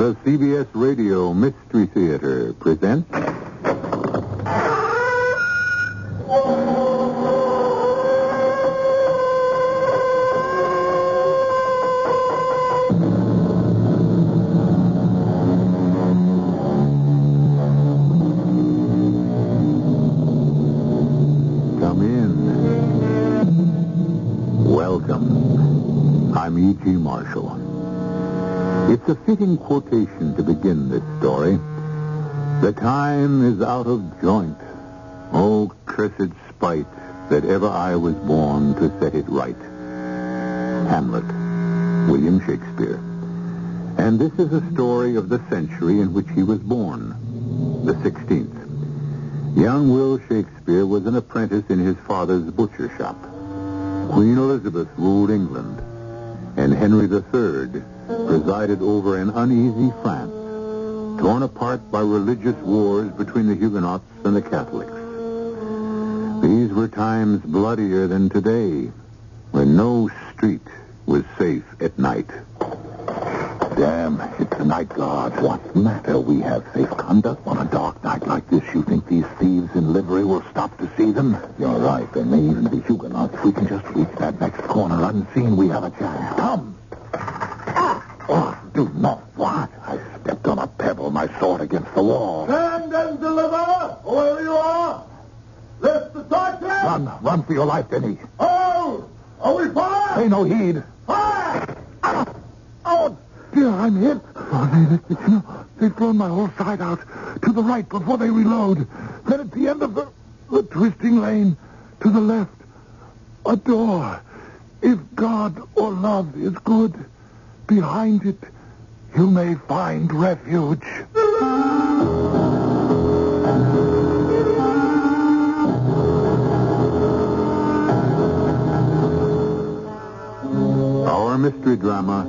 The CBS Radio Mystery Theater presents... Come in. Welcome. I'm E.G. Marshall. It's a fitting quotation to begin this story. The time is out of joint. Oh, cursed spite that ever I was born to set it right. Hamlet, William Shakespeare. And this is a story of the century in which he was born, the 16th. Young Will Shakespeare was an apprentice in his father's butcher shop. Queen Elizabeth ruled England, and Henry III presided over an uneasy France, torn apart by religious wars between the Huguenots and the Catholics. These were times bloodier than today, when no street was safe at night. Damn, it's the night guard. What matter? We have safe conduct on a dark night like this. You think these thieves in livery will stop to see them? You're right. They may even be Huguenots. If we can just reach that next corner unseen, we have a chance. Come. Oh, do not. What? I stepped on a pebble, my sword against the wall. Stand and deliver, whoever you are. Lift the torches. Run for your life, Denny. Oh! Are we fired? Pay no heed. Fire! Oh, dear, I'm hit. Oh, they've thrown my whole side out to the right before they reload. Then at the end of the twisting lane, to the left, a door. If God or love is good, behind it, you may find refuge. Our mystery drama,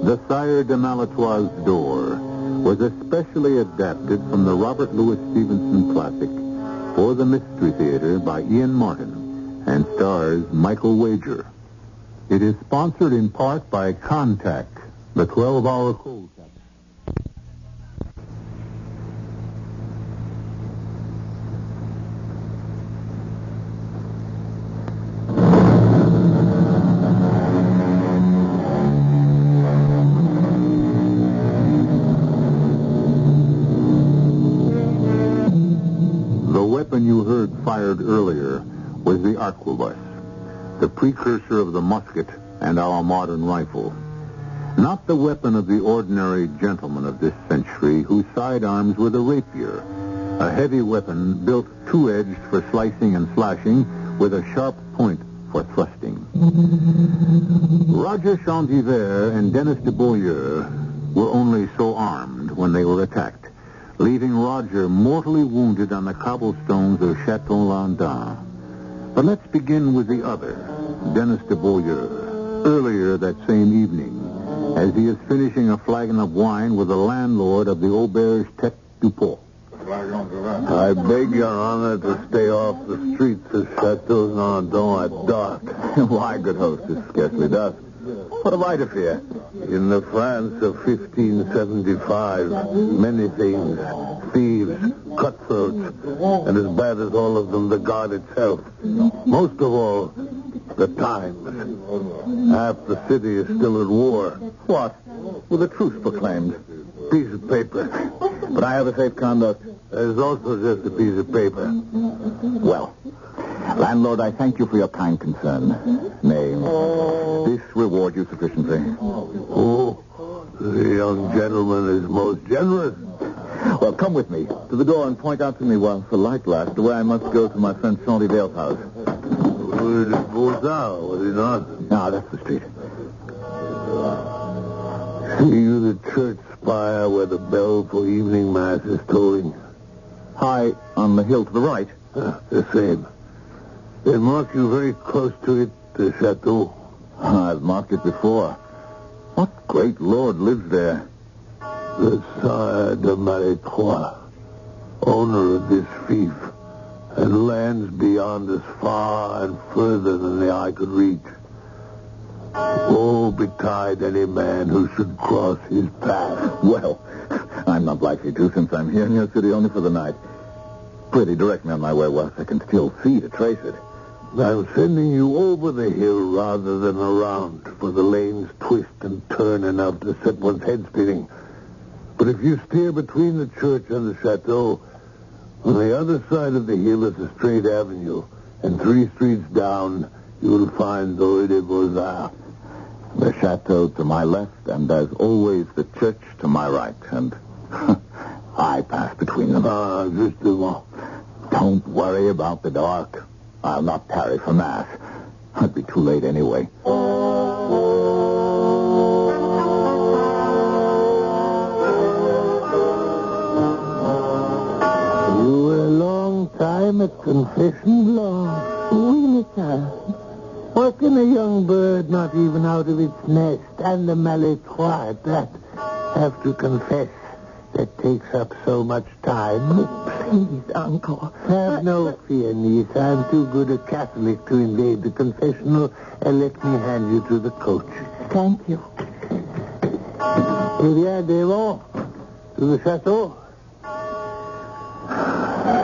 The Sire de Maletroits' Door, was especially adapted from the Robert Louis Stevenson classic for the Mystery Theater by Ian Martin and stars Michael Wager. It is sponsored in part by Contact, the 12-hour cold capsule. The weapon you heard fired earlier was the arquebus, the precursor of the musket and our modern rifle. Not the weapon of the ordinary gentleman of this century whose sidearms were the rapier, a heavy weapon built two-edged for slicing and slashing with a sharp point for thrusting. Roger Chantivert and Dennis de Beaulieu were only so armed when they were attacked, leaving Roger mortally wounded on the cobblestones of Chateau Landin. But let's begin with the other, Dennis de Beaulieu, earlier that same evening, as he is finishing a flagon of wine with the landlord of the Auberge Tête du Port. I beg your honor to stay off the streets of Chateau Landin at dark. Why, good host, it's scarcely dusk. What have I to fear? In the France of 1575, many things, thieves, cutthroats, and as bad as all of them, the guard itself. Most of all, the times. Half the city is still at war. What? With a truce proclaimed. Piece of paper. But I have a safe conduct. There's also just a piece of paper. Well, landlord, I thank you for your kind concern. Nay, this reward you sufficiently. Oh, the young gentleman is most generous. Well, come with me to the door and point out to me while the light lasts the way I must go to my friend Chantivale's house. Was it Beauxart, was it not? No, that's the street. See the church spire where the bell for evening mass is tolling? High on the hill to the right. The same. They mark you very close to it, the chateau. I've marked it before. What great lord lives there? The Sire de Maletroits, owner of this fief, and lands beyond as far and further than the eye could reach. Woe betide any man who should cross his path. Well, I'm not likely to, since I'm here in your city only for the night. Pretty direct me on my way whilst I can still see to trace it. I'm sending you over the hill rather than around, for the lanes twist and turn enough to set one's head spinning. But if you steer between the church and the chateau, on the other side of the hill is a straight avenue, and 3 streets down, you will find the Rue des Beaux-Arts. The chateau to my left, and as always, the church to my right, and I pass between them. Justement. Don't worry about the dark. I'll not tarry for Mass. I'd be too late anyway. You were a long time at confession, Blanche. Oui, monsieur. What can a young bird not even out of its nest and the Maletroits that have to confess that takes up so much time? Please, Uncle. Have no fear, niece. I'm too good a Catholic to invade the confessional, and let me hand you to the coach. Thank you. Eh bien, Devon, to the chateau.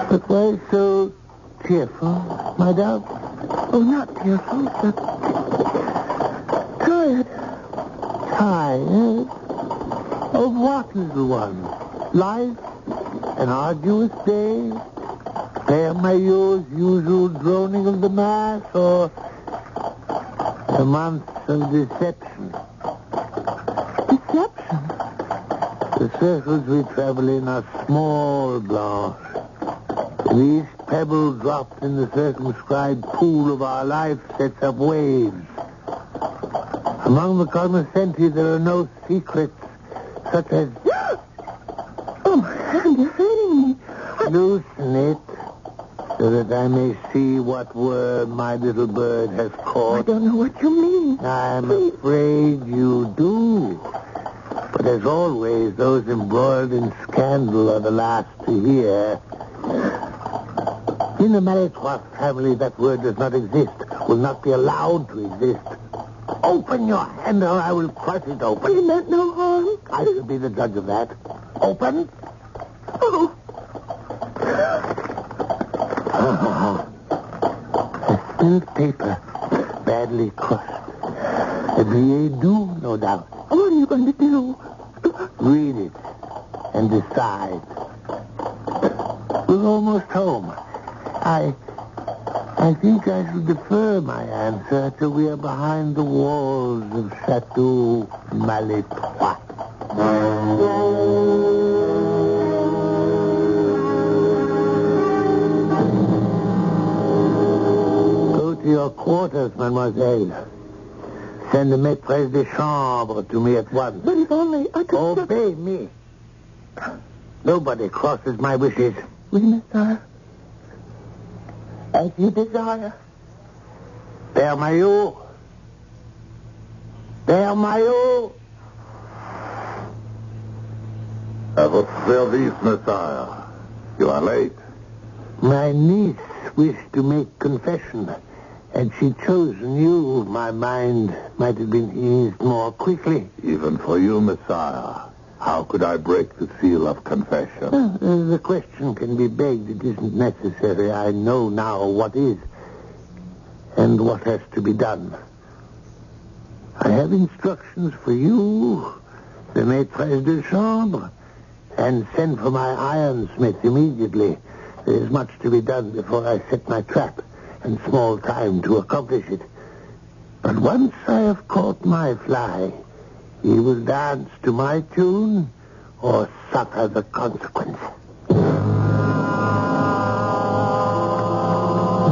But why so cheerful, madame? Oh, not tearful, but tired. Tired? Of what, little one? Life? An arduous day? Père Maillot's usual droning of the Mass? Or a month of deception? Deception? The circles we travel in are small, Blanche. The least pebble dropped in the circumscribed pool of our life sets up waves. Among the cognoscenti there are no secrets, such as... Oh, my hand, you're hurting me. Loosen it, so that I may see what worm my little bird has I caught. don't know what you mean. I'm Please. afraid you do. But as always, those embroiled in scandal are the last to hear. In the Maletroit family, that word does not exist, will not be allowed to exist. Open your hand or I will crush it open. You meant no harm. I shall be the judge of that. Open. Oh, A spilled paper, badly crushed. A billet doux, no doubt. what are you going to do? Read it and decide. We're almost home. I think I shall defer my answer till we are behind the walls of Chateau Maletroit. Go to your quarters, mademoiselle. Send the maîtresse de chambre to me at once. But if only I could... Obey me. Nobody crosses my wishes. Oui, monsieur. As you desire. Père Maillot. Père Maillot. À votre service, Messiah. You are late. My niece wished to make confession. Had she chosen you, my mind might have been eased more quickly. Even for you, Messiah. How could I break the seal of confession? The question can be begged. It isn't necessary. I know now what is and what has to be done. I have instructions for you, the maîtresse de chambre, and send for my ironsmith immediately. There is much to be done before I set my trap, and small time to accomplish it. But once I have caught my fly, he will dance to my tune or suffer the consequence.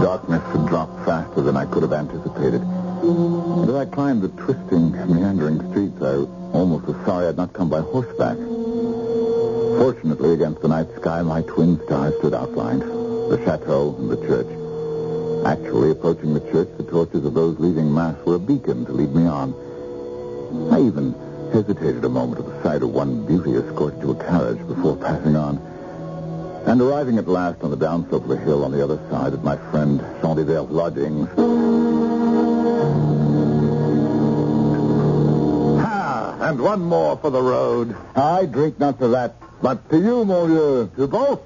Darkness had dropped faster than I could have anticipated. As I climbed the twisting, meandering streets, I almost was sorry I had not come by horseback. Fortunately, against the night sky, my twin stars stood outlined, the chateau and the church. Actually, approaching the church, the torches of those leaving Mass were a beacon to lead me on. I even hesitated a moment at the sight of one beauty escorted to a carriage before passing on. And arriving at last on the downslope of the hill on the other side at my friend Jean Diver's lodgings, And one more for the road. I drink not to that, but to you, monsieur. To both?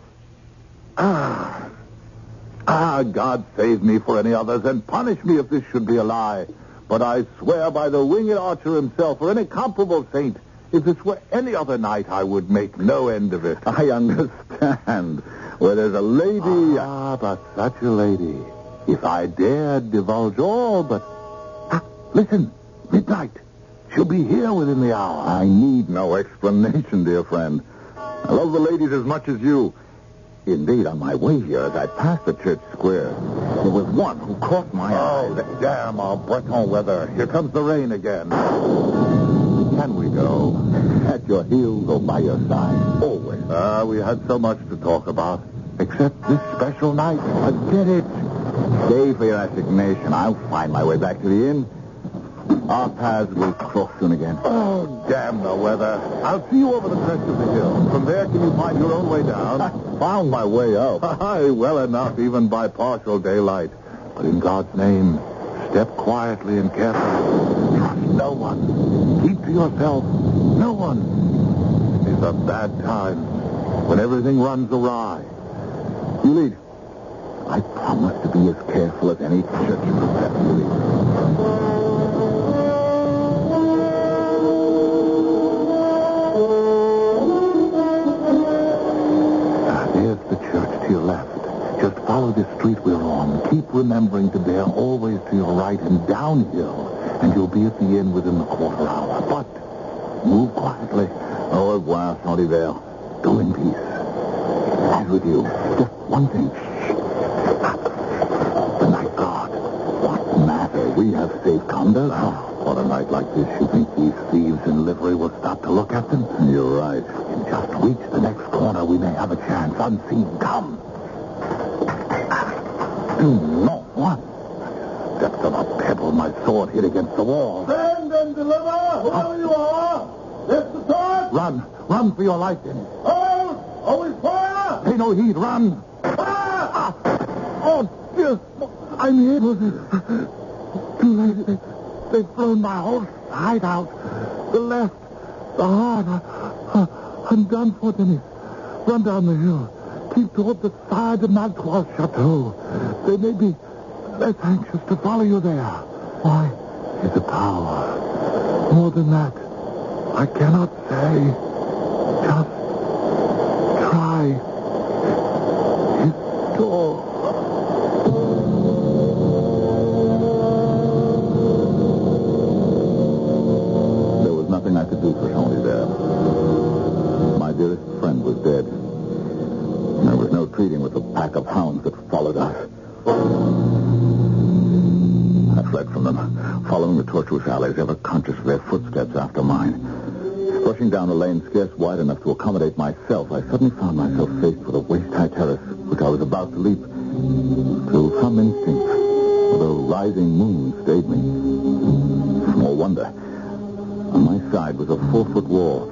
God save me for any others, and punish me if this should be a lie. But I swear by the winged archer himself, or any comparable saint, if this were any other night, I would make no end of it. I understand. Where there's a lady... but such a lady. If I dared divulge all, but... listen, midnight. She'll be here within the hour. I need no explanation, dear friend. I love the ladies as much as you. Indeed, on my way here, as I passed the church square, there was one who caught my eye. Oh, damn our Breton weather. Here comes the rain again. Can we go? At your heels or by your side? Always. We had so much to talk about. Except this special night. Forget it. Stay for your assignation. I'll find my way back to the inn. Our paths will cross soon again. Oh, damn the weather. I'll see you over the crest of the hill. From there, can you find your own way down? I found my way up. Aye, well enough, even by partial daylight. But in God's name, step quietly and carefully. Trust no one. Keep to yourself. No one. It's a bad time when everything runs awry. You lead. I promise to be as careful as any church professor will lead. Follow the street we're on. Keep remembering to bear always to your right and downhill, and you'll be at the inn within the quarter hour. But move quietly. Au revoir, Saint Hiver. Go in peace. And with you, just one thing. The night guard. What matter? We have safe conduct. On a night like this, you think these thieves in livery will stop to look at them? You're right. And just reach the next corner, we may have a chance unseen. Come. No, what? Depth of a pebble, my sword hit against the wall. Stand and deliver, whoever you are. Lift the sword. Run for your life, then. Hold! Always fire! Pay no heed, run. Oh, dear. I'm hit. Too late. They've blown my whole side out. The left, the heart. I'm done for, Dennis. Run down the hill. Keep toward the side of Maletroits chateau. They may be less anxious to follow you there. Why? It's a power. More than that, I cannot say. Just try. His door. There was nothing I could do for Tony there. My dearest friend was dead. There was no treating with the pack of hounds that followed us. I fled from them, following the tortuous alleys, ever conscious of their footsteps after mine. Rushing down a lane scarce wide enough to accommodate myself, I suddenly found myself faced with a waist-high terrace, which I was about to leap. Through some instinct, the rising moon stayed me. Small wonder. On my side was a 4-foot wall.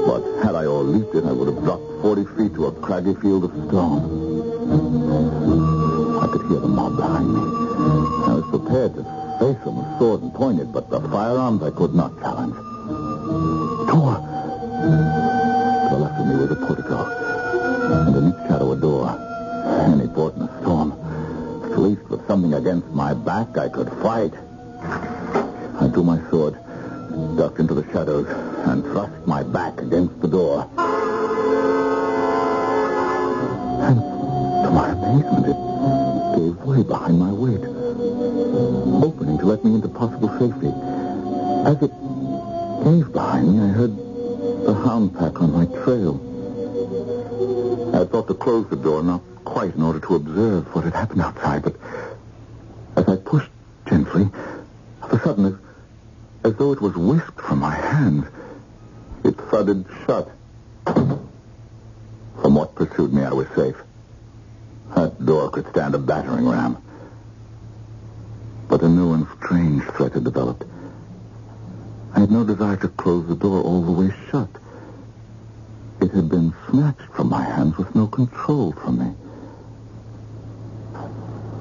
But had I o'erleaped it, I would have dropped 40 feet to a craggy field of stone. I could hear the mob behind me. I was prepared to face them with sword and pointed, but the firearms I could not challenge. Door! To the left of me was a portico, and in its shadow a door. Any port in a storm. At least with something against my back, I could fight. I drew my sword, ducked into the shadows, and thrust my back against the door. And to my amazement, it gave way behind my weight, opening to let me into possible safety. As it gave behind me, I heard the hound pack on my trail. I thought to close the door, not quite in order to observe what had happened outside, but as I pushed gently, of a sudden, as though it was whisked from my hands, it thudded shut. From what pursued me, I was safe. That door could stand a battering ram. But a new and strange threat had developed. I had no desire to close the door all the way shut. It had been snatched from my hands with no control from me.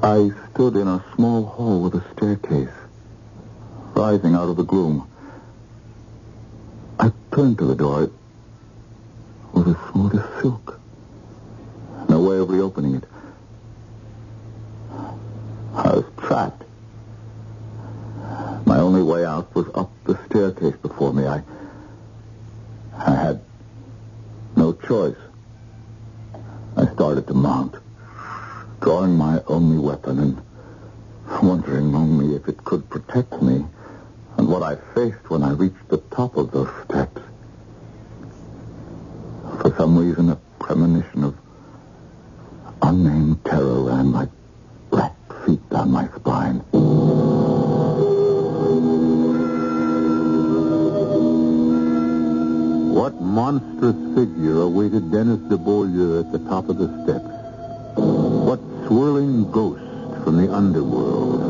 I stood in a small hall with a staircase, rising out of the gloom. turned to the door. It was as smooth as silk. No way of reopening it. I was trapped. My only way out was up the staircase before me. I had no choice. I started to mount, drawing my only weapon and wondering only if it could protect me and what I faced when I reached the top of those steps. For some reason, a premonition of unnamed terror ran like black feet down my spine. What monstrous figure awaited Dennis de Beaulieu at the top of the steps? What swirling ghost from the underworld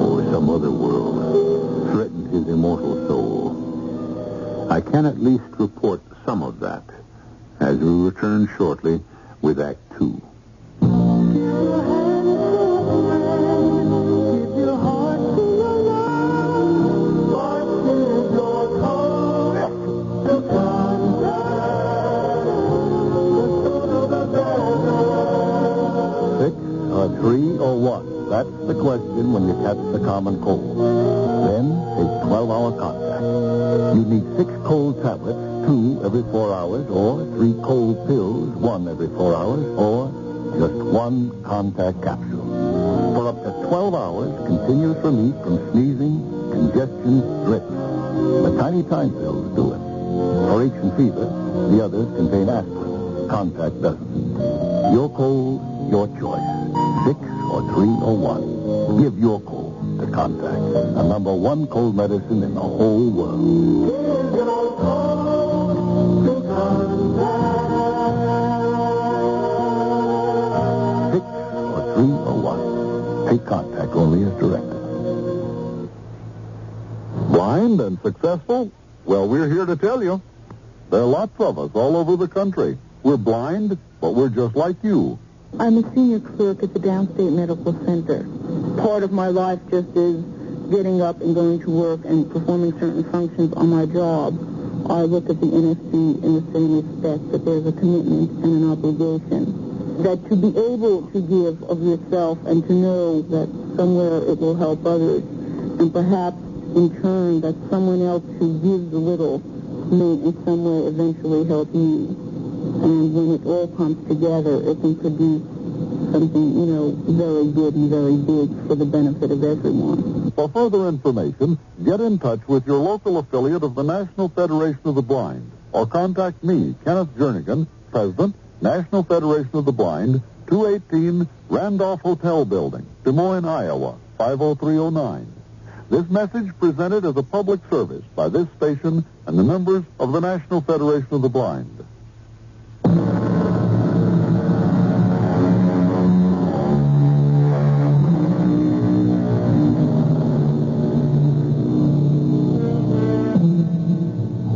or some other world threatened his immortal soul? I can at least report some of that as we return shortly with Act 2. That's the question when you catch the common cold. Then take 12-hour contact. You need 6 cold tablets, 2 every 4 hours, or 3 cold pills, 1 every 4 hours, or just 1 contact capsule. For up to 12 hours, continuous relief from sneezing, congestion, dripping. The tiny time pills do it. For aches and fever, the others contain aspirin. Contact doesn't. Your cold, your choice. 6 or 3 or 1. Give your cold to Contact, the #1 cold medicine in the whole world. 6 or 3 or 1. Take Contact only as directed. Blind and successful? Well, we're here to tell you. There are lots of us all over the country. We're blind, but we're just like you. I'm a senior clerk at the Downstate Medical Center. Part of my life just is getting up and going to work and performing certain functions on my job. I look at the NSC in the same respect that there's a commitment and an obligation. That to be able to give of yourself and to know that somewhere it will help others, and perhaps in turn that someone else who gives a little may in some way eventually help you. And when it all comes together, it can produce something, very good and very big for the benefit of everyone. For further information, get in touch with your local affiliate of the National Federation of the Blind, or contact me, Kenneth Jernigan, President, National Federation of the Blind, 218 Randolph Hotel Building, Des Moines, Iowa, 50309. This message presented as a public service by this station and the members of the National Federation of the Blind.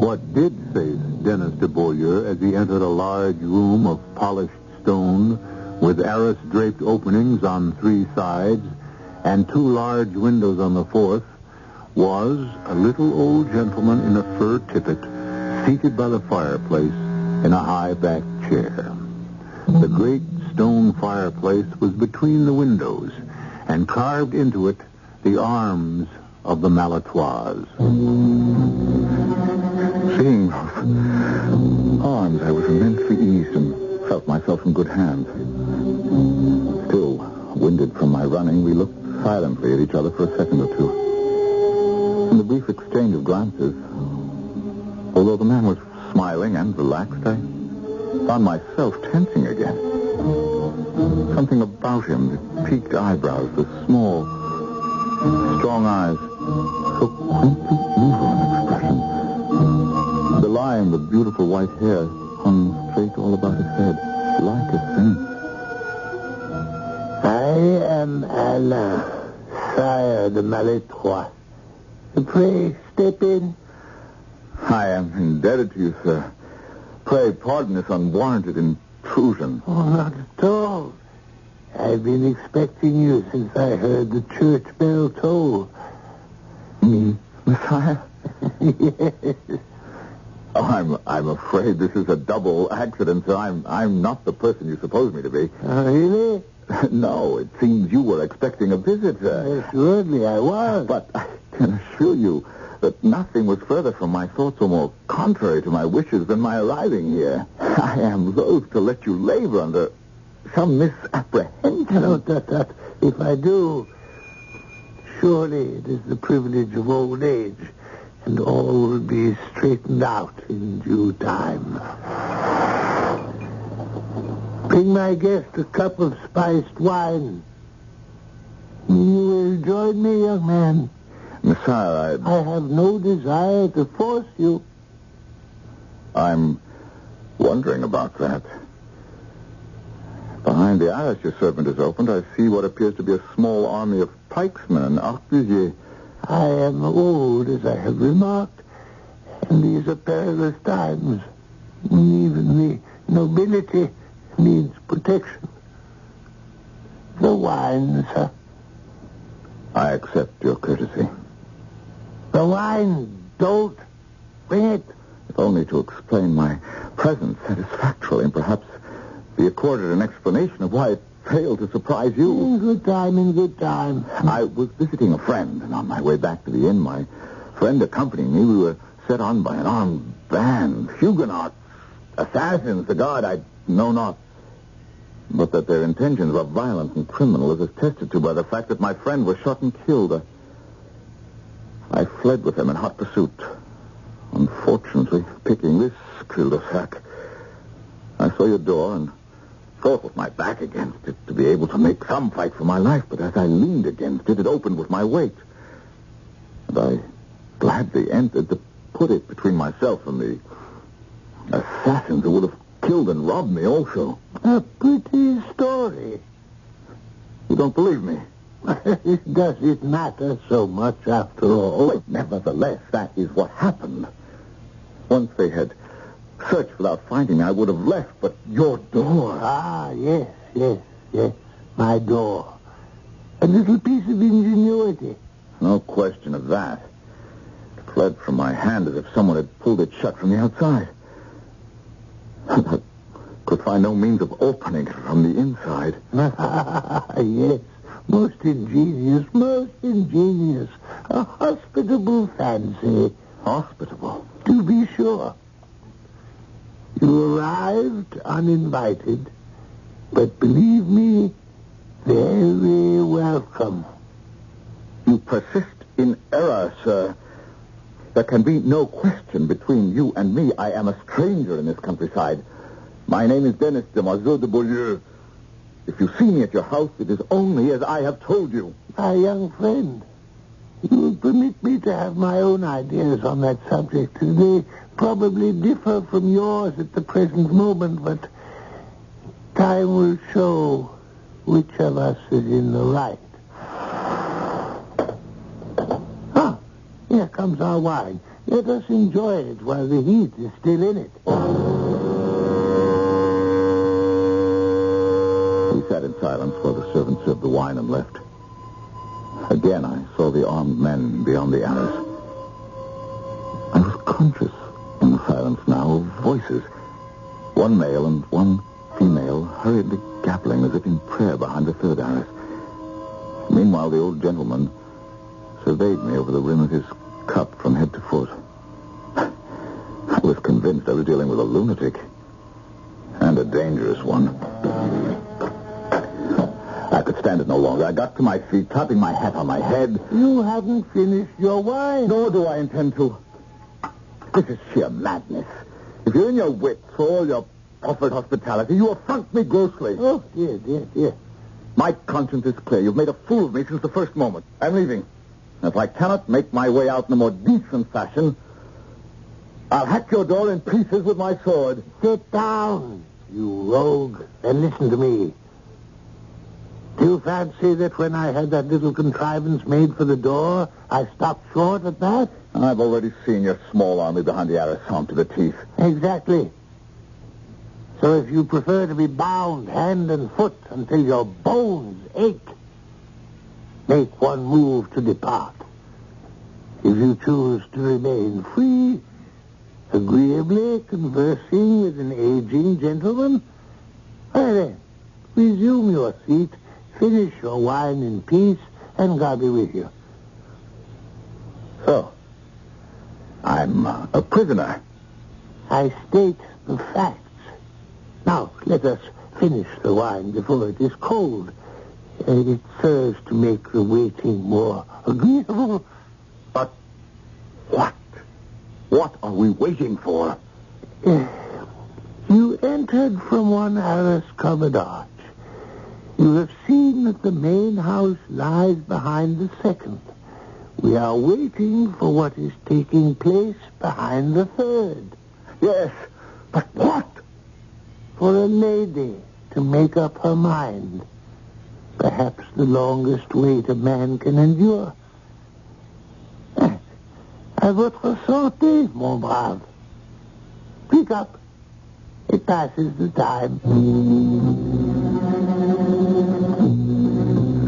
What did face Dennis de Beaulieu as he entered a large room of polished stone with arras-draped openings on 3 sides and 2 large windows on the 4th was a little old gentleman in a fur tippet seated by the fireplace in a high-backed chair. The great stone fireplace was between the windows, and carved into it the arms of the Maletroits. Seeing those arms, I was immensely eased and felt myself in good hands. Still, winded from my running, we looked silently at each other for a second or 2. In the brief exchange of glances, although the man was smiling and relaxed, I found myself tensing again. Something about him, the peaked eyebrows, the small, strong eyes, so quaintly evil in expression. Belying the beautiful white hair hung straight all about his head, like a saint. I am Allah, Sire de Maletroits. Pray, step in. I am indebted to you, sir. Pray pardon this unwarranted intrusion. Oh, not at all. I've been expecting you since I heard the church bell toll. Me, Messiah? Yes. Oh, I'm afraid this is a double accident, sir. I'm not the person you suppose me to be. Really? No, it seems you were expecting a visitor. Assuredly, I was. But I can assure you that nothing was further from my thoughts or more contrary to my wishes than my arriving here. I am loath to let you labor under some misapprehension. No, that. If I do, surely it is the privilege of old age, and all will be straightened out in due time. Bring my guest a cup of spiced wine. You will join me, young man. Sire, I have no desire to force you. I'm wondering about that. Behind the arras your servant has opened, I see what appears to be a small army of pikesmen and arquebusiers. I am old, as I have remarked, and these are perilous times. Even the nobility needs protection. The wine, sir. I accept your courtesy. The wine, don't bring it. If only to explain my presence satisfactorily and perhaps be accorded an explanation of why it failed to surprise you. In good time. I was visiting a friend, and on my way back to the inn, my friend accompanying me, we were set on by an armed band, Huguenots, assassins, the guard I know not. But that their intentions were violent and criminal is attested to by the fact that my friend was shot and killed. I fled with them in hot pursuit. Unfortunately, picking this cul-de-sac, I saw your door and thought with my back against it to be able to make some fight for my life. But as I leaned against it, it opened with my weight. And I gladly entered to put it between myself and the assassins who would have killed and robbed me also. A pretty story. You don't believe me? Does it matter so much after all? But nevertheless, that is what happened. Once they had searched without finding me, I would have left, but your door... Ah, yes. My door. A little piece of ingenuity. No question of that. It fled from my hand as if someone had pulled it shut from the outside. I could find no means of opening it from the inside. Yes. Most ingenious. A hospitable fancy. Hospitable? To be sure. You arrived uninvited, but believe me, very welcome. You persist in error, sir. There can be no question between you and me. I am a stranger in this countryside. My name is Dennis de Mazot de Beaulieu. If you see me at your house, it is only as I have told you. My young friend, you will permit me to have my own ideas on that subject. They probably differ from yours at the present moment, but time will show which of us is in the right. Ah, here comes our wine. Let us enjoy it while the heat is still in it. We sat in silence while the servant served the wine and left. Again, I saw the armed men beyond the arras. I was conscious in the silence now of voices. One male and one female hurriedly gabbling as if in prayer behind the third arras. Meanwhile, the old gentleman surveyed me over the rim of his cup from head to foot. I was convinced I was dealing with a lunatic. And a dangerous one. I could stand it no longer. I got to my feet, clapping my hat on my head. You haven't finished your wine. Nor do I intend to. This is sheer madness. If you're in your wits for all your offered hospitality, you affront me grossly. Oh, dear. My conscience is clear. You've made a fool of me since the first moment. I'm leaving. And if I cannot make my way out in a more decent fashion, I'll hack your door in pieces with my sword. Sit down, you rogue, and listen to me. Do you fancy that when I had that little contrivance made for the door, I stopped short at that? I've already seen your small army behind the arras armed to the teeth. Exactly. So if you prefer to be bound hand and foot until your bones ache, make one move to depart. If you choose to remain free, agreeably conversing with an aging gentleman? Well then, resume your seat, finish your wine in peace, and God be with you. So, I'm a prisoner. I state the facts. Now, let us finish the wine before it is cold. It serves to make the waiting more agreeable. But what? What are we waiting for? You entered from one arras-covered arch. You have seen that the main house lies behind the second. We are waiting for what is taking place behind the third. Yes, but what? For a lady to make up her mind. Perhaps the longest wait a man can endure. À votre santé, mon brave. Pick up. It passes the time.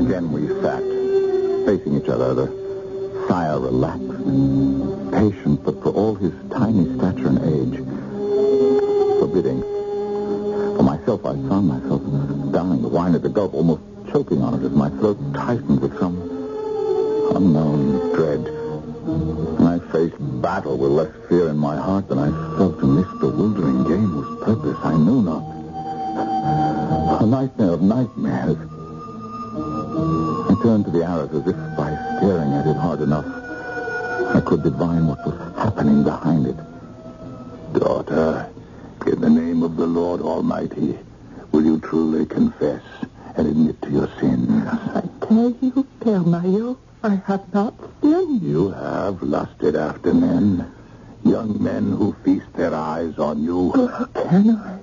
Again we sat, facing each other, the Sire relaxed, patient, but for all his tiny stature and age, forbidding. For myself, I found myself downing the wine at a gulp, almost choking on it as my throat tightened with some unknown dread. And I faced battle with less fear in my heart than I felt in this bewildering game whose purpose I knew not. A nightmare of nightmares. I turned to the arras as if by staring at it hard enough, I could divine what was happening behind it. Daughter, in the name of the Lord Almighty, will you truly confess and admit to your sins? I tell you, Père Maillot, I have not sinned. You have lusted after men, young men who feast their eyes on you. Oh, how can I?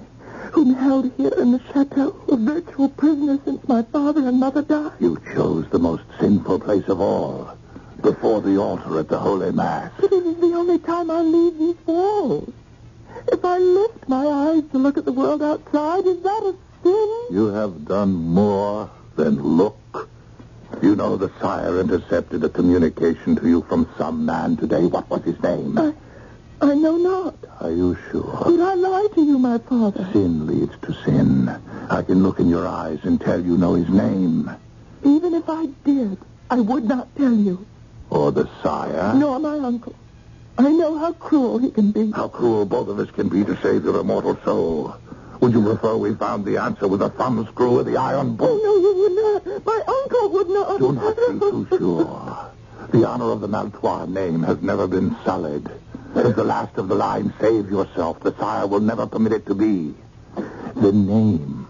Whom held here in the chateau, a virtual prisoner since my father and mother died. You chose the most sinful place of all, before the altar at the Holy Mass. But it is the only time I leave these walls. If I lift my eyes to look at the world outside, is that a sin? You have done more than look. You know the Sire intercepted a communication to you from some man today. What was his name? I know not. Are you sure? Did I lie to you, my father? Sin leads to sin. I can look in your eyes and tell you know his name. Even if I did, I would not tell you. Or the Sire? Nor my uncle. I know how cruel he can be. How cruel both of us can be to save your immortal soul. Would you prefer we found the answer with a thumbscrew or the iron bolt? Oh, no, you would not. My uncle would not. Do not be too sure. The honor of the Maletroits name has never been sullied. As the last of the line, save yourself. The Sire will never permit it to be. The name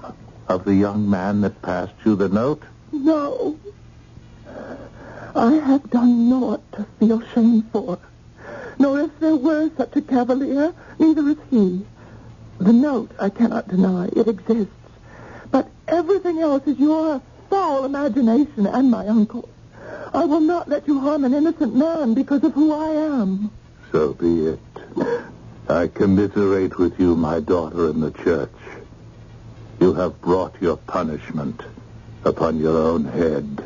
of the young man that passed you the note? No. I have done naught to feel shame for. Nor if there were such a cavalier, neither is he. The note, I cannot deny. It exists. But everything else is your foul imagination and my uncle's. I will not let you harm an innocent man because of who I am. So be it. I commiserate with you, my daughter, in the church. You have brought your punishment upon your own head.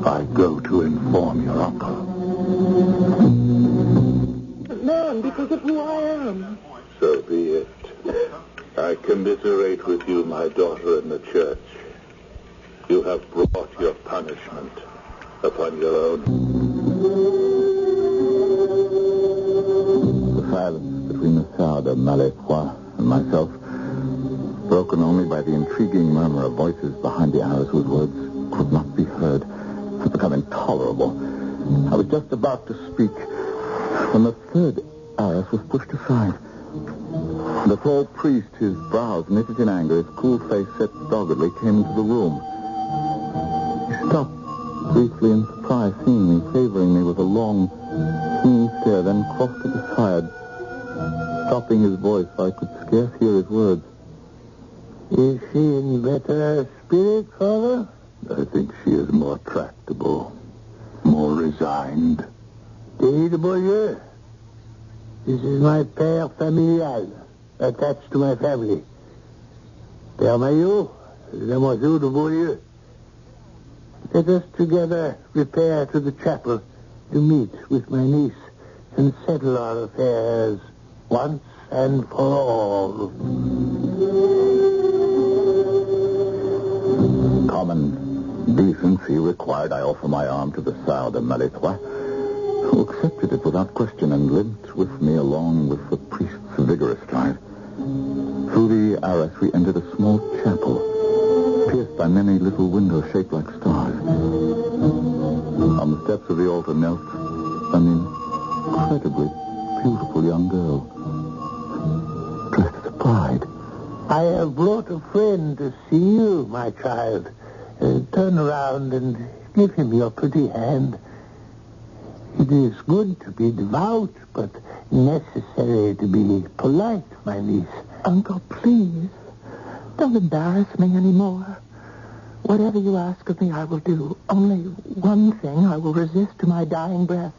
I go to inform your uncle. Man, because of who I am. So be it. I commiserate with you, my daughter, in the church. You have brought your punishment upon your own. The silence between the Sire de Maletroits and myself, broken only by the intriguing murmur of voices behind the arras whose words could not be heard, had become intolerable. I was just about to speak when the third arras was pushed aside. The tall priest, his brows knitted in anger, his cool face set doggedly, came into the room. He stopped briefly in surprise, seeing me, favoring me with a long, keen stare, then crossed to the side, stopping his voice so I could scarce hear his words. Is she in better spirit, Father? I think she is more tractable, more resigned. David de Beaulieu. This is my père familial, attached to my family. Père Maillot, Demoiselle de Beaulieu. Let us together repair to the chapel to meet with my niece, and settle our affairs once and for all. Common decency required I offer my arm to the Sire de Maletroits, who accepted it without question and limped with me along with the priest's vigorous stride. Through the arras we entered a small chapel, pierced by many little windows shaped like stars. On the steps of the altar knelt an incredibly beautiful young girl, dressed as a bride. I have brought a friend to see you, my child. Turn around and give him your pretty hand. It is good to be devout, but necessary to be polite, my niece. Uncle, please, don't embarrass me anymore. Whatever you ask of me, I will do. Only one thing I will resist to my dying breath.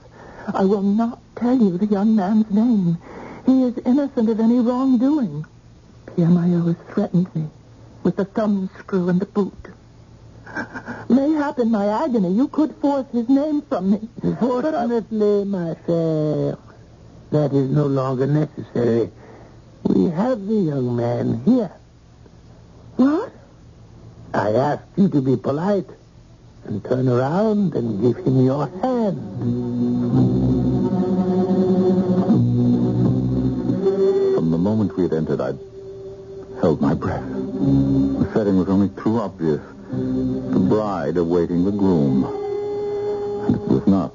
I will not tell you the young man's name. He is innocent of any wrongdoing. Pierre Maillot has threatened me with the thumbscrew and the boot. Mayhap in my agony you could force his name from me. Fortunately, my fair, that is no longer necessary. We have the young man here. What? I asked you to be polite and turn around and give him your hand. From the moment we had entered, I held my breath. The setting was only too obvious. The bride awaiting the groom. And it was not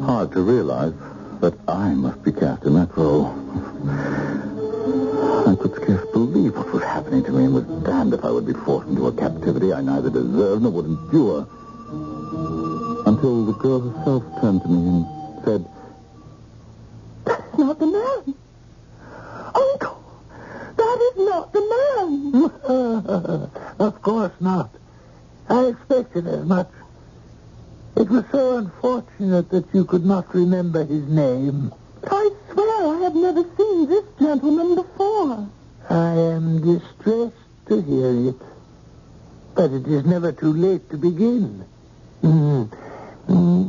hard to realize that I must be cast in that role. I could scarce believe what was happening to me and was damned if I would be forced into a captivity I neither deserved nor would endure. Until the girl herself turned to me and said, "That's not the man. Uncle, that is not the man." Of course not. I expected as much. It was so unfortunate that you could not remember his name. I swear I have never seen this gentleman before. I am distressed to hear it. But it is never too late to begin.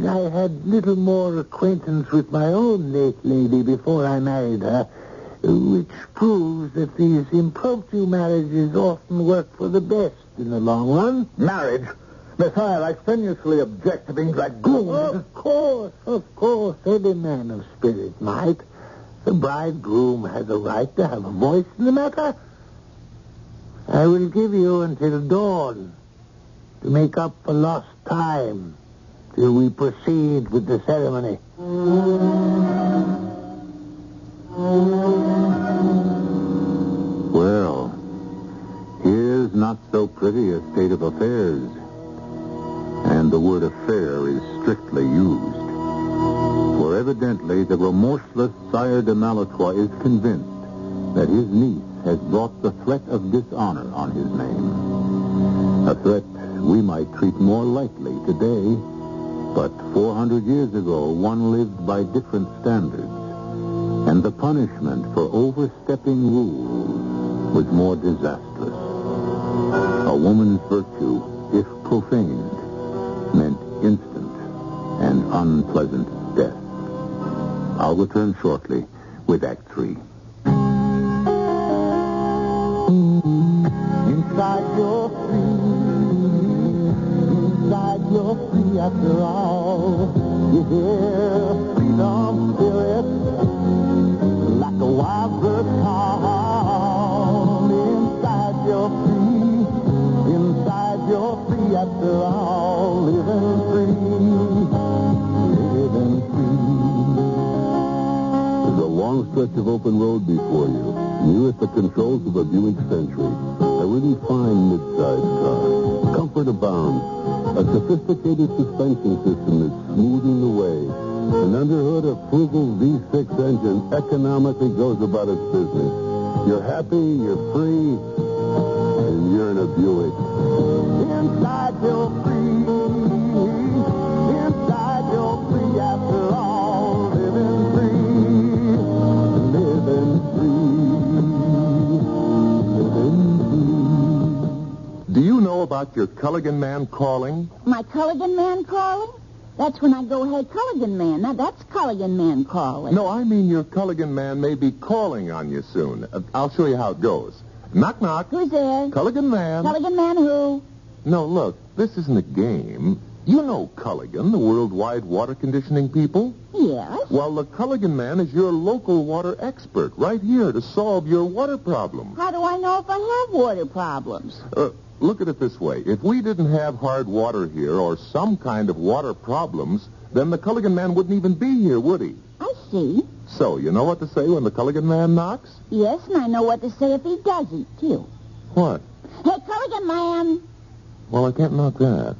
I had little more acquaintance with my own late lady before I married her, which proves that these impromptu marriages often work for the best in the long run. "Marriage? Messiah, I strenuously object to being dragooned." Of course, any man of spirit might. The bridegroom has a right to have a voice in the matter. I will give you until dawn to make up for lost time till we proceed with the ceremony. Well, here's not so pretty a state of affairs. And the word affair is strictly used. For evidently the remorseless Sire de Maletroits is convinced that his niece has brought the threat of dishonor on his name. A threat we might treat more lightly today, but 400 years ago one lived by different standards, and the punishment for overstepping rules was more disastrous. A woman's virtue, if profaned, meant instant and unpleasant death. I'll return shortly with Act 3. Inside you're free after all. You hear freedom spirit like a wild bird call. Inside you're free after all. Living free. There's a long stretch of open road before you. You at the controls of a Buick Century. A really fine mid-sized car. Comfort abounds. A sophisticated suspension system is smoothing the way. An underhood of frugal V6 engine economically goes about its business. You're happy, you're free, and you're in a Buick. Inside you're free. Inside you're free after all. Living free. Living free. Do you know about your Culligan man calling? My Culligan man calling? That's when I go, hey, Culligan man. Now, that's Culligan man calling. No, I mean your Culligan man may be calling on you soon. I'll show you how it goes. Knock, knock. Who's there? Culligan man. Culligan man who? No, look, this isn't a game. You know Culligan, the worldwide water conditioning people. Yes. Well, the Culligan man is your local water expert right here to solve your water problem. How do I know if I have water problems? Look at it this way. If we didn't have hard water here or some kind of water problems, then the Culligan man wouldn't even be here, would he? I see. So, you know what to say when the Culligan man knocks? Yes, and I know what to say if he doesn't, too. What? Hey, Culligan man. Well, I can't knock that.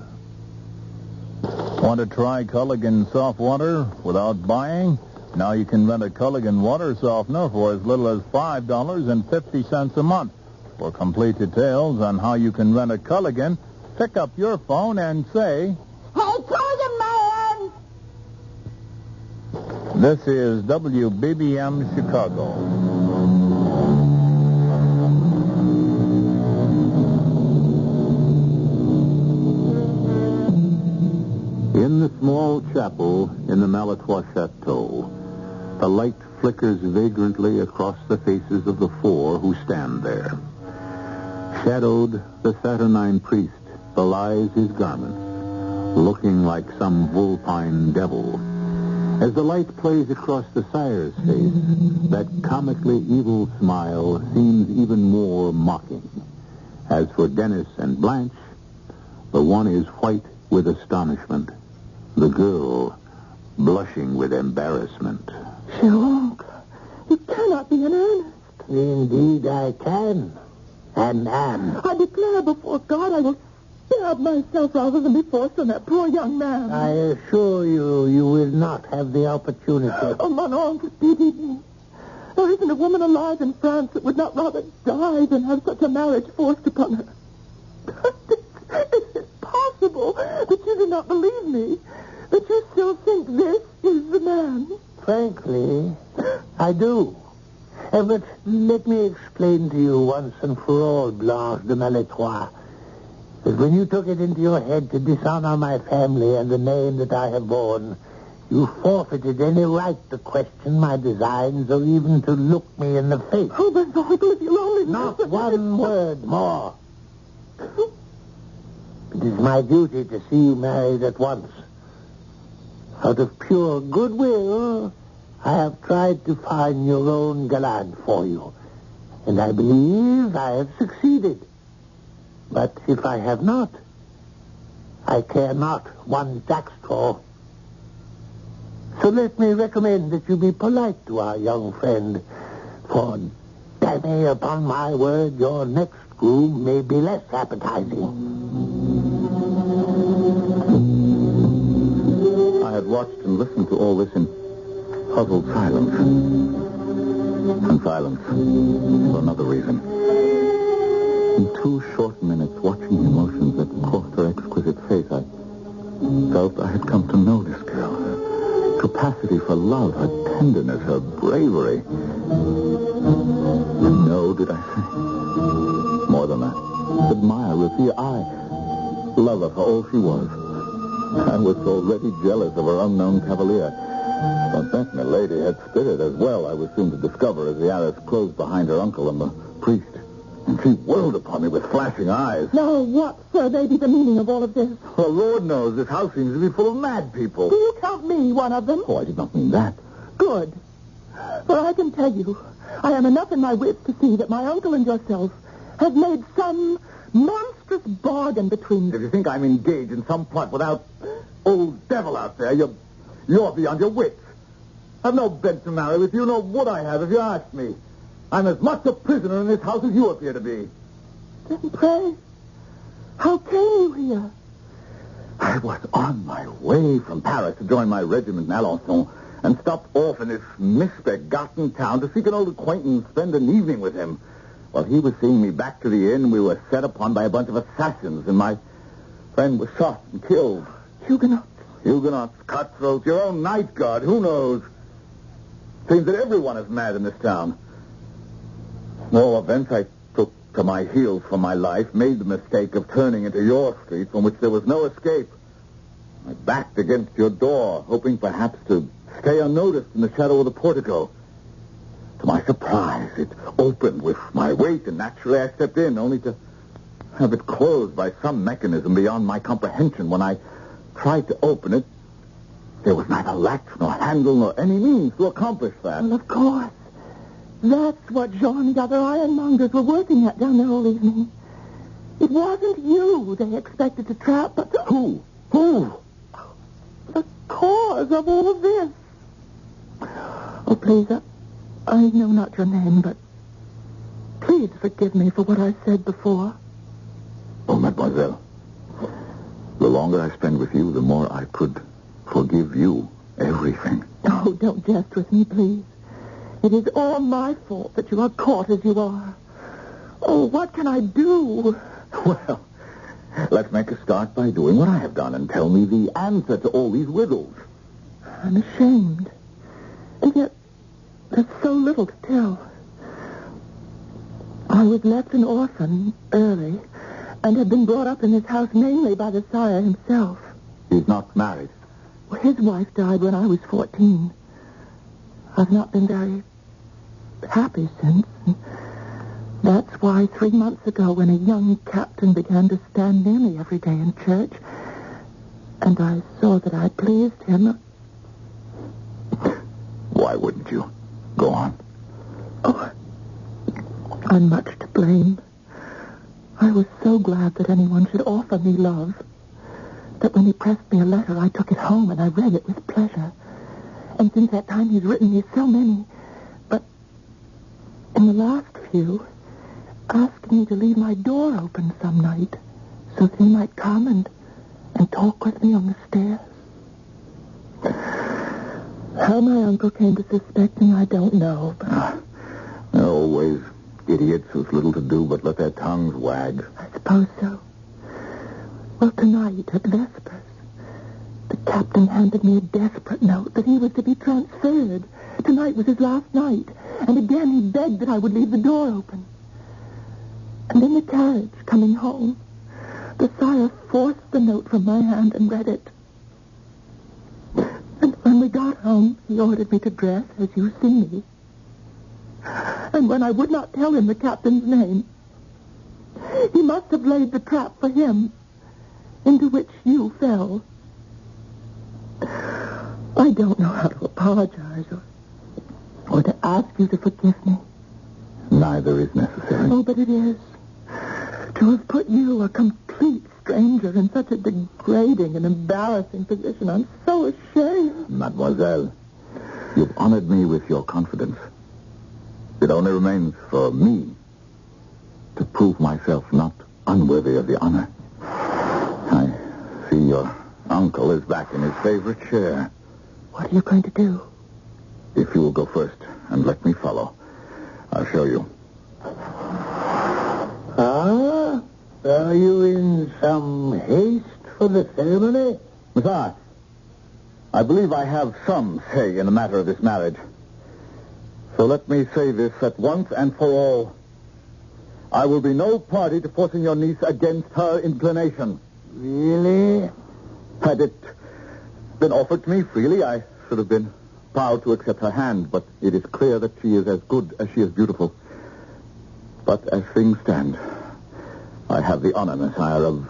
Want to try Culligan soft water without buying? Now you can rent a Culligan water softener for as little as $5.50 a month. For complete details on how you can rent a Culligan, pick up your phone and say, Hey, Culligan man! This is WBBM Chicago. In the small chapel in the Maletroits chateau, the light flickers vagrantly across the faces of the four who stand there. Shadowed, the saturnine priest belies his garments, looking like some vulpine devil. As the light plays across the Sire's face, that comically evil smile seems even more mocking. As for Dennis and Blanche, the one is white with astonishment, the girl blushing with embarrassment. Sherlock, you cannot be in earnest. Indeed I can. And am. I declare before God I will stab myself rather than be forced on that poor young man. I assure you, you will not have the opportunity. Oh, mon oncle, pity me. There isn't a woman alive in France that would not rather die than have such a marriage forced upon her. Is it possible that you do not believe me? That you still think this is the man? Frankly, I do. But let me explain to you once and for all, Blanche de Maletroits, that when you took it into your head to dishonor my family and the name that I have borne, you forfeited any right to question my designs or even to look me in the face. Oh, my God, if you'll only... Not one word more. It is my duty to see you married at once. Out of pure goodwill, I have tried to find your own gallant for you, and I believe I have succeeded. But if I have not, I care not one jackstraw. So let me recommend that you be polite to our young friend, for, damme, upon my word, your next groom may be less appetizing. I had watched and listened to all this in puzzled silence. And silence for another reason. In 2 short minutes, watching the emotions that crossed her exquisite face, I felt I had come to know this girl. Her capacity for love, her tenderness, her bravery. And know, did I say? More than that. Admire, revere, love her for all she was. I was already jealous of her unknown cavalier. But that milady had spirit as well, I was soon to discover as the arras closed behind her uncle and the priest. And she whirled upon me with flashing eyes. Now, what, sir, may be the meaning of all of this? Well, Lord knows this house seems to be full of mad people. Do you count me one of them? Oh, I did not mean that. Good. For I can tell you, I am enough in my wits to see that my uncle and yourself have made some monstrous bargain between If you. you think I'm engaged in some plot without old devil out there, you're beyond your wits. I've no bed to marry with you, nor would I have if you asked me. I'm as much a prisoner in this house as you appear to be. Then pray, how came you here? I was on my way from Paris to join my regiment in Alençon and stopped off in this misbegotten town to seek an old acquaintance and spend an evening with him. While he was seeing me back to the inn, we were set upon by a bunch of assassins, and my friend was shot and killed. Huguenots, cutthroats, your own night guard, who knows? Seems that everyone is mad in this town. In all events, I took to my heels for my life, made the mistake of turning into your street from which there was no escape. I backed against your door, hoping perhaps to stay unnoticed in the shadow of the portico. To my surprise, it opened with my weight, and naturally I stepped in, only to have it closed by some mechanism beyond my comprehension. When I tried to open it, there was neither latch nor handle nor any means to accomplish that. Well, of course. That's what Jean and the other ironmongers were working at down there all evening. It wasn't you they expected to trap, but... Who? The cause of all of this. Oh, please, I know not your name, but please forgive me for what I said before. Oh, mademoiselle, the longer I spend with you, the more I could forgive you everything. Oh, don't jest with me, please. It is all my fault that you are caught as you are. Oh, what can I do? Well, let's make a start by doing what I have done and tell me the answer to all these riddles. I'm ashamed. And yet, there's so little to tell. I was left an orphan early and had been brought up in this house mainly by the Sire himself. He's not married. Well, his wife died when I was 14. I've not been very happy since. That's why 3 months ago, when a young captain began to stand near me every day in church, and I saw that I pleased him... Why wouldn't you? Go on. Oh, I'm much to blame. I was so glad that anyone should offer me love, that when he pressed me a letter, I took it home and I read it with pleasure. And since that time, he's written me so many. But in the last few, asked me to leave my door open some night so that he might come and talk with me on the stairs. How my uncle came to suspect me, I don't know. But... there are always idiots who's little to do but let their tongues wag. I suppose so. Well, tonight at Vespers, the captain handed me a desperate note that he was to be transferred. Tonight was his last night. And again he begged that I would leave the door open. And in the carriage, coming home, the Sire forced the note from my hand and read it. And when we got home, he ordered me to dress as you see me. And when I would not tell him the captain's name, he must have laid the trap for him, into which you fell. I don't know how to apologize or to ask you to forgive me. Neither is necessary. Oh, but it is. To have put you, a complete stranger, in such a degrading and embarrassing position, I'm so ashamed. Mademoiselle, you've honored me with your confidence. It only remains for me to prove myself not unworthy of the honor. I see your uncle is back in his favorite chair. What are you going to do? If you will go first and let me follow, I'll show you. Ah, are you in some haste for the ceremony? Messiah, I believe I have some say in the matter of this marriage. So let me say this at once and for all. I will be no party to forcing your niece against her inclination. Really? Had it been offered to me freely, I should have been proud to accept her hand, but it is clear that she is as good as she is beautiful. But as things stand, I have the honor, Messiah, of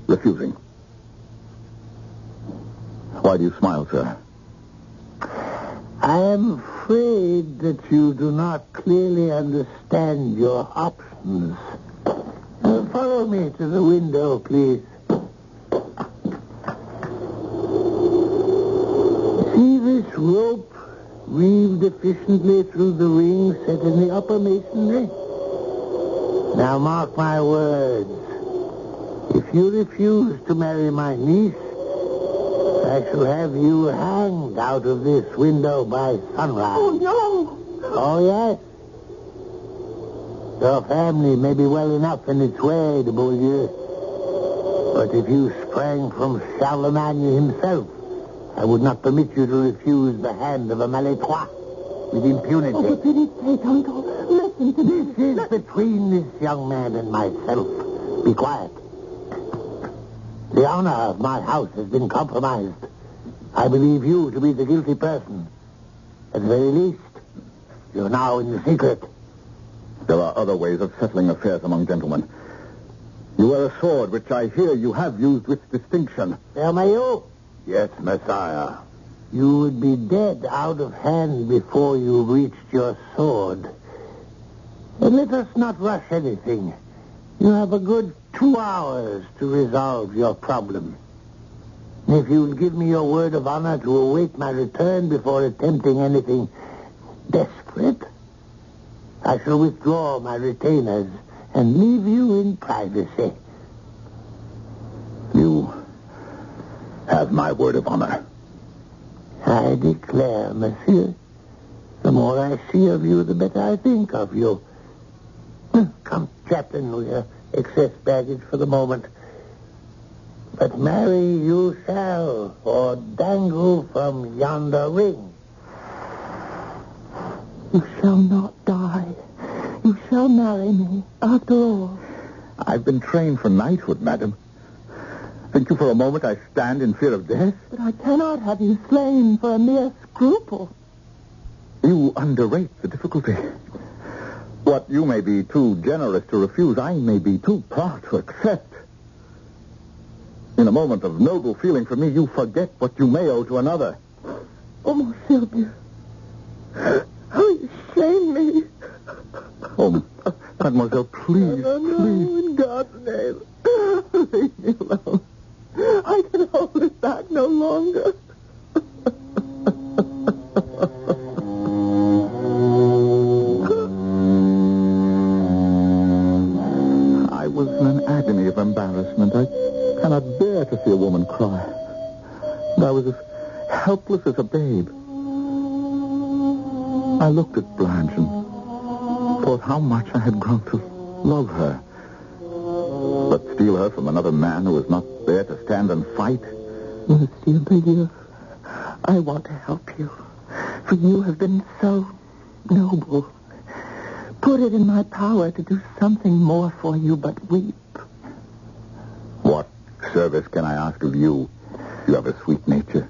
refusing. Why do you smile, sir? I am afraid that you do not clearly understand your options. Follow me to the window, please. See this rope weaved efficiently through the ring set in the upper masonry? Now mark my words. If you refuse to marry my niece, I shall have you hanged out of this window by sunrise. Oh, no! Oh, yes. Your family may be well enough in its way, de Beaulieu. But if you sprang from Charlemagne himself, I would not permit you to refuse the hand of a Maletroit with impunity. Oh, for pity's sake, Uncle, listen to me. This is between this young man and myself. Be quiet. The honor of my house has been compromised. I believe you to be the guilty person. At the very least, you're now in the secret. There are other ways of settling affairs among gentlemen. You wear a sword, which I hear you have used with distinction. Mayo? Yes, Messiah. You would be dead out of hand before you reached your sword. And let us not rush anything. You have a good 2 hours to resolve your problem. If you'll give me your word of honor to await my return before attempting anything desperate, I shall withdraw my retainers and leave you in privacy. You have my word of honor. I declare, monsieur, the more I see of you, the better I think of you. Come, Chaplain, we'll excess baggage for the moment. But marry you shall, or dangle from yonder ring. You shall not die. You shall marry me, after all. I've been trained for knighthood, madam. Think you for a moment I stand in fear of death? But I cannot have you slain for a mere scruple. You underrate the difficulty. What you may be too generous to refuse, I may be too proud to accept. In a moment of noble feeling for me, you forget what you may owe to another. Oh, mon Sylvia. How you shame me. Oh, mademoiselle, please, no, please. In God's name. Leave me alone. I can hold it back no longer. I was in an agony of embarrassment. I cannot bear to see a woman cry. And I was as helpless as a babe. I looked at Blanche and thought how much I had grown to love her. But steal her from another man who was not there to stand and fight? Monsieur Bayeux, I want to help you. For you have been so noble. Put it in my power to do something more for you but weep. What service can I ask of you? You have a sweet nature.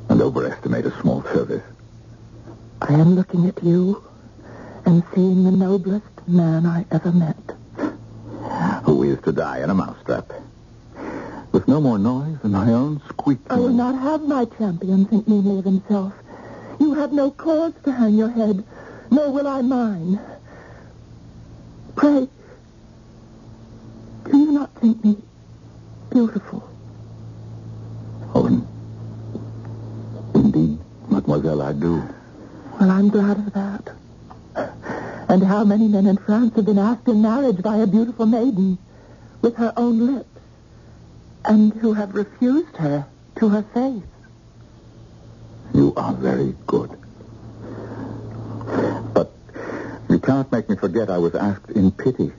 And overestimate a small service. I am looking at you and seeing the noblest man I ever met. Who is to die in a mousetrap? With no more noise than my own squeaking. I will not have my champion think meanly of himself. You have no cause to hang your head, nor will I mine. Pray, do you not think me beautiful? Oh, indeed, mademoiselle, I do. Well, I'm glad of that. And how many men in France have been asked in marriage by a beautiful maiden with her own lips, and who have refused her to her face? You are very good. But you cannot make me forget I was asked in pity,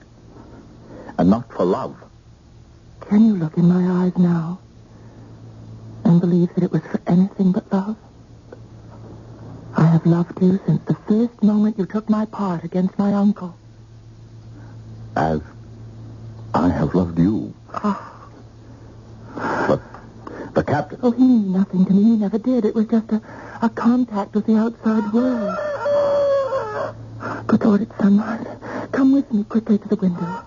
and not for love. Can you look in my eyes now and believe that it was for anything but love? I have loved you since the first moment you took my part against my uncle. As I have loved you. Oh. But the captain... Oh, he knew nothing to me. He never did. It was just a contact with the outside world. Good Lord, it's sunrise. Come with me quickly to the window.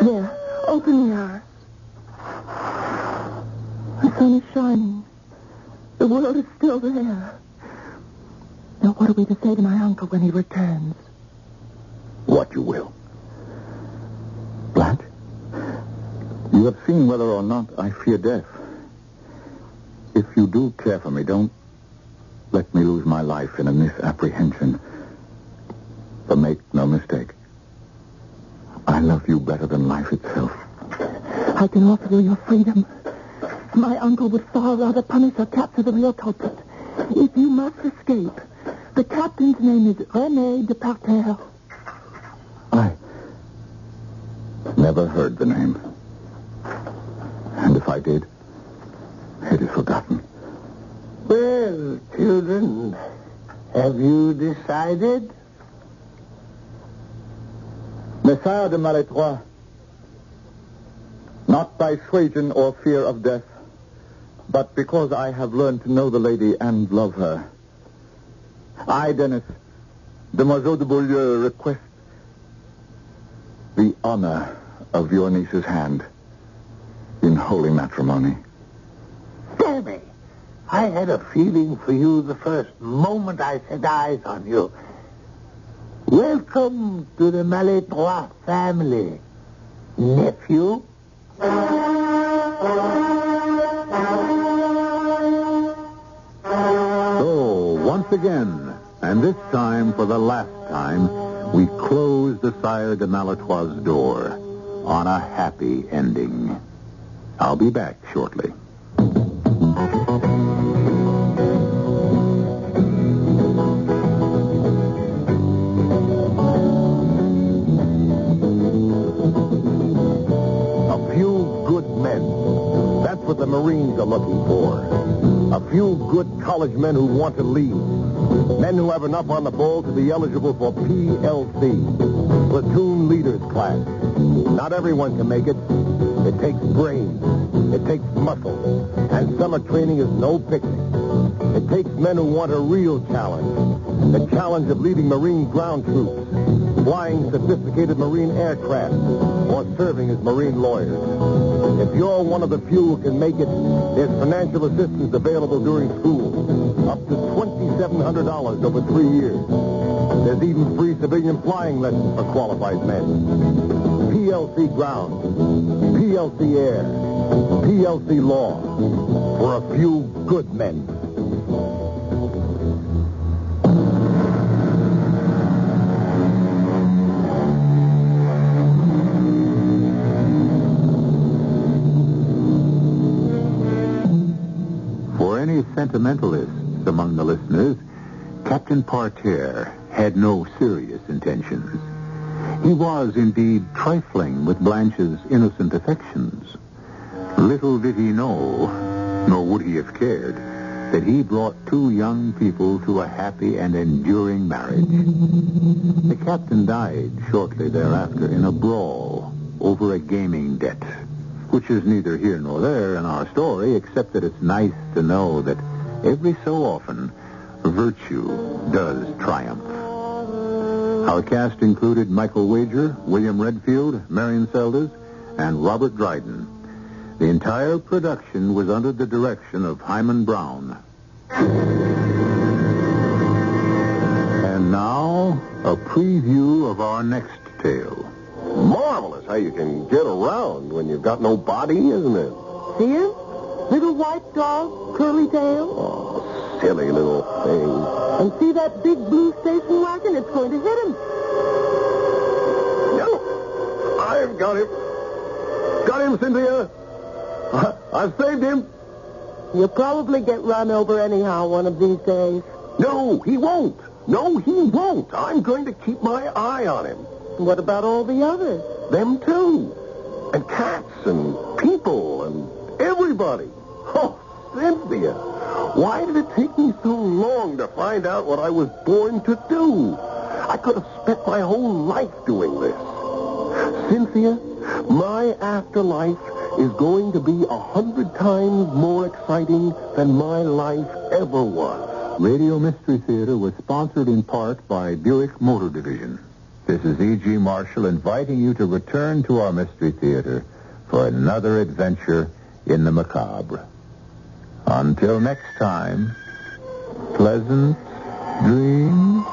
There, open the arras. The sun is shining. The world is still there. Now, what are we to say to my uncle when he returns? What you will. Blanche, you have seen whether or not I fear death. If you do care for me, don't let me lose my life in a misapprehension. But make no mistake, I love you better than life itself. I can offer you your freedom. My uncle would far rather punish or capture the real culprit. If you must escape, the captain's name is René de Parterre. I never heard the name. And if I did, it is forgotten. Well, children, have you decided? Messire de Maletroits, Not by suasion or fear of death, but because I have learned to know the lady and love her. I, Dennis, Demoiselle de Beaulieu, request the honor of your niece's hand in holy matrimony. Damn, I had a feeling for you the first moment I set eyes on you. Welcome to the Maletroits family, nephew. So, once again, and this time for the last time, we close the Sire de Maletroit's door on a happy ending. I'll be back shortly. What the Marines are looking for. A few good college men who want to lead. Men who have enough on the ball to be eligible for PLC, Platoon Leaders Class. Not everyone can make it. It takes brains. It takes muscle. And summer training is no picnic. It takes men who want a real challenge. The challenge of leading Marine ground troops, flying sophisticated Marine aircraft, or serving as Marine lawyers. If you're one of the few who can make it, there's financial assistance available during school, up to $2,700 over 3 years. There's even free civilian flying lessons for qualified men. PLC ground, PLC air, PLC law, for a few good men. Sentimentalists among the listeners, Captain Parterre had no serious intentions. He was indeed trifling with Blanche's innocent affections. Little did he know, nor would he have cared, that he brought two young people to a happy and enduring marriage. The captain died shortly thereafter in a brawl over a gaming debt, which is neither here nor there in our story, except that it's nice to know that every so often, virtue does triumph. Our cast included Michael Wager, William Redfield, Marion Seldes, and Robert Dryden. The entire production was under the direction of Himan Brown. And now, a preview of our next tale. Marvelous how you can get around when you've got no body, isn't it? See him? Little white dog, curly tail. Oh, silly little thing. And see that big blue station wagon? It's going to hit him. No, I've got him. Got him, Cynthia. I've saved him. You'll probably get run over anyhow one of these days. No, he won't. No, he won't. I'm going to keep my eye on him. What about all the others? Them too. And cats and people and everybody. Oh, Cynthia, why did it take me so long to find out what I was born to do? I could have spent my whole life doing this. Cynthia, my afterlife is going to be 100 times more exciting than my life ever was. Radio Mystery Theater was sponsored in part by Buick Motor Division. This is E.G. Marshall inviting you to return to our Mystery Theater for another adventure in the macabre. Until next time, pleasant dreams.